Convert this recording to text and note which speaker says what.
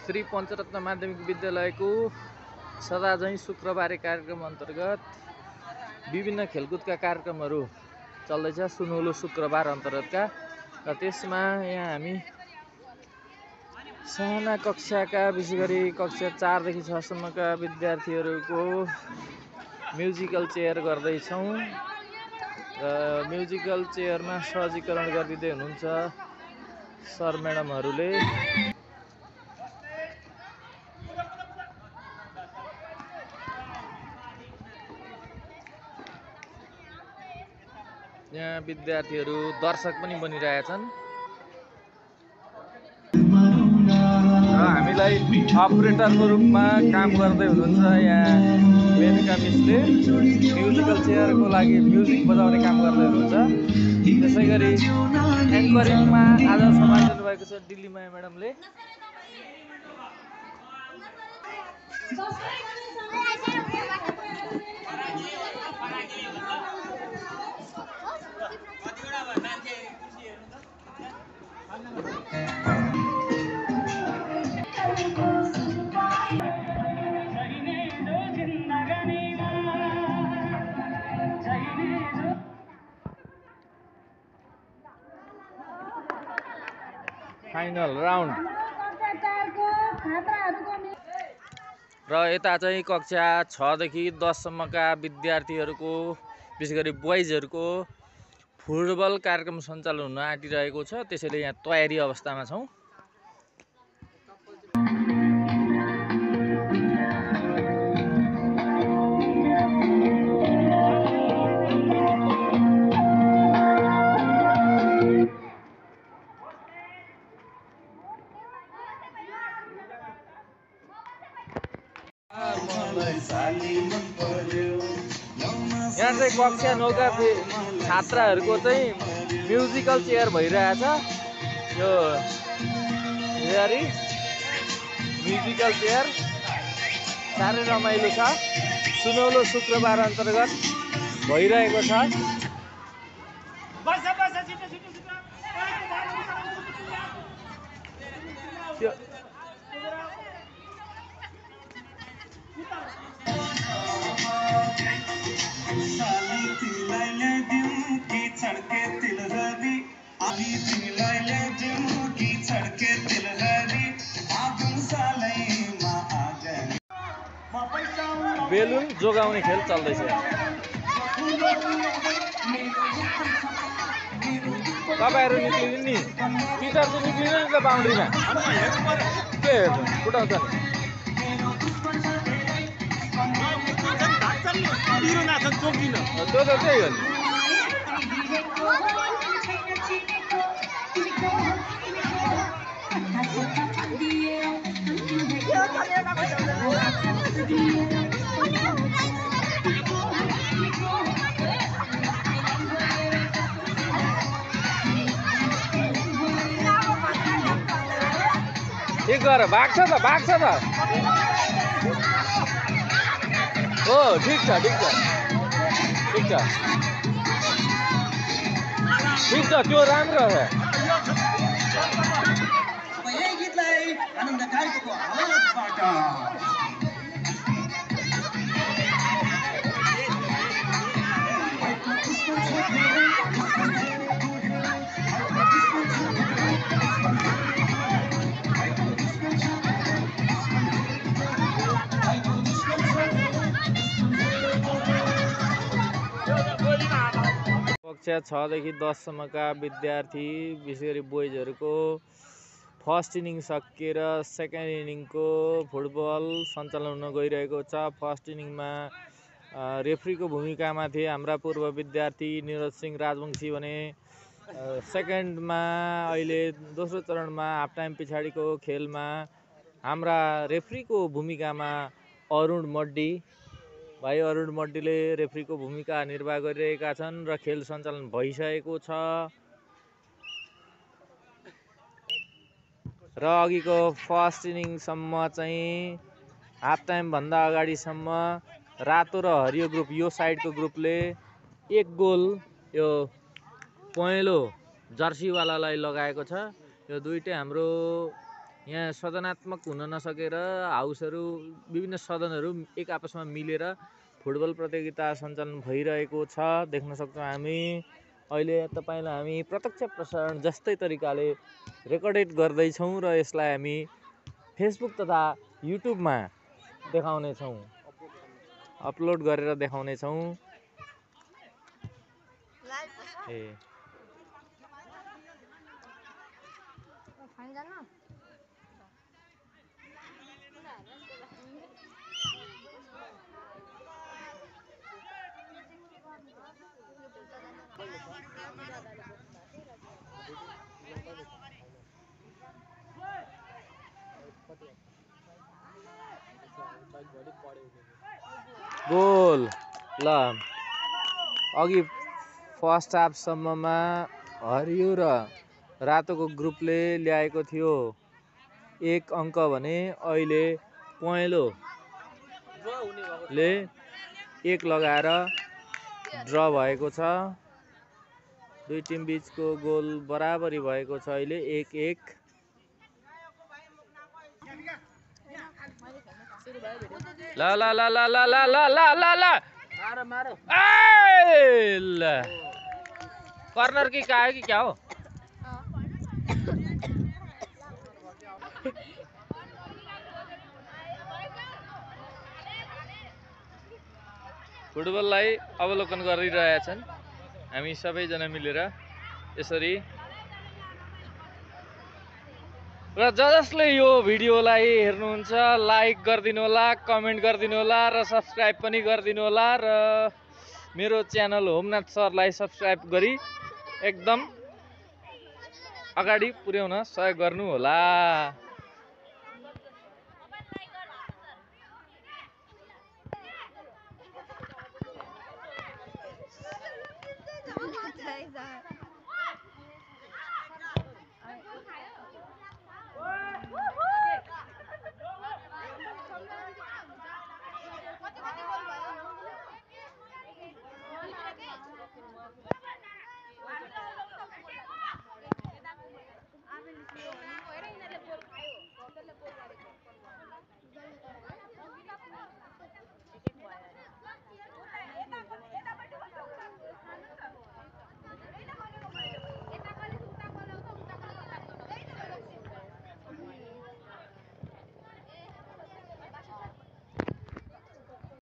Speaker 1: श्री पञ्चरत्न माध्यमिक विद्यालयको सदाझैँ शुक्रबारे कार्यक्रम अन्तर्गत विभिन्न खेलकुदका कार्यक्रमहरू चल्दैछ। सुनौलो शुक्रबार अन्तर्गतका र त्यसमा यहाँ हामी साना कक्षाका विशेष गरी कक्षा 4 देखि 6 सम्मका विद्यार्थीहरूको म्युजिकल चेयर गर्दैछौँ र म्युजिकल चेयरमा सहजीकरण गरिदिँदै हुनुहुन्छ सर म्याडमहरूले। यहाँ विद्यार्थीहरू दर्शक पनि बनिरहेछन् र हामीलाई अपरेटरको रूपमा काम गर्दै हुनुहुन्छ यहाँ वेदिका मिसले। म्युजिकल चेयरको लागि म्युजिक बजाउने काम गर्दै हुनुहुन्छ। त्यसै गरी एङ्करिङमा आज सम्हालिनु भएको छ दिल्लीमाया म्याडमले। फाइनल राउन्ड र यता चाहिँ कक्षा 6 देखि 10 सम्मका विद्यार्थीहरूको विशेष गरी बोइजहरूको फुटबल कार्यक्रम सञ्चालन हुन आँटिरहेको छ। त्यसैले यहाँ तयारी अवस्थामा छौँ। यहाँ चाहिँ कक्षा 9 का छात्राहरूको चाहिँ म्युजिकल चेयर भइरहेछ। यो हेरी म्युजिकल चेयर साह्रै रमाइलो छ। सुनौलो शुक्रबार अन्तर्गत भइरहेको छ। बेलुन जोगाउने खेल चल्दैछ। तपाईँहरू निक्लिनु नि, टिचर चाहिँ निक्लिनु नि त बााउन्ड्रीमा। के फुटाउँछ नि त्यो त त्यही हो नि। ठिक गर, भाग्छ त भाग्छ त। हो ठिक छ ठिक छ ठिक छ ठिक छ, त्यो राम्रो छ।
Speaker 2: यही गीतलाई आनन्ददायकको आवाजबाट
Speaker 1: कक्षा 6 देखि 10 सम्मका विद्यार्थी विशेष गरी बोइजहरूको फर्स्ट इनिङ सकिएर सेकेन्ड इनिङको फुटबल सञ्चालन हुन गइरहेको छ। फर्स्ट इनिङमा रेफ्रीको भूमिकामा थिए हाम्रा पूर्व विद्यार्थी निरज सिंह राजवंशी भने सेकेन्डमा अहिले दोस्रो चरणमा हाफ टाइम पछाडिको खेलमा हाम्रा रेफ्रीको भूमिकामा अरुण मड्डी भाइ अरुण मड्डीले रेफ्रीको भूमिका निर्वाह गरिरहेका छन् र खेल सञ्चालन भइसकेको छ। र अघिको फर्स्ट इनिङसम्म चाहिँ हाफ टाइमभन्दा अगाडिसम्म रातो र हरियो ग्रुप यो साइडको ग्रुपले 1 गोल यो पहेँलो जर्सीवालालाई लगाएको छ। यो दुईटै हाम्रो यहाँ सदनात्मक हुन नसकेर हाउसहरू विभिन्न सदनहरू एक आपसमा मिलेर फुटबल प्रतियोगिता सञ्चालन भइरहेको छ देख्न सक्छौँ हामी। अहिले तपाईँलाई हामी प्रत्यक्ष प्रसारण जस्तै तरिकाले रेकर्डेड गर्दैछौँ र यसलाई हामी फेसबुक तथा युट्युबमा देखाउनेछौँ, अपलोड गरेर देखाउनेछौँ। गोल ल अघि फर्स्ट हाफसम्ममा हरियो र रातोको ग्रुपले ल्याएको थियो 1 अङ्क भने अहिले पहेँलोले 1 लगाएर ड्र भएको छ। दुई टिम बीचको गोल बराबरी भएको छ अहिले 1-1। ल ल ल ल ल ल ल ल ल ल कर्नर की का है कि क्या हो? फुटबललाई अवलोकन गरिरहेछन् हामी सबैजना मिलेर यसरी। र जसले यो भिडियोलाई हेर्नुहुन्छ लाइक गरिदिनु होला, कमेन्ट गरिदिनु होला र सब्सक्राइब पनि गरिदिनु होला र मेरो च्यानल होमनाथ सरलाई सब्सक्राइब गरी एकदम अगाडि पुर्याउन सहयोग गर्नु होला।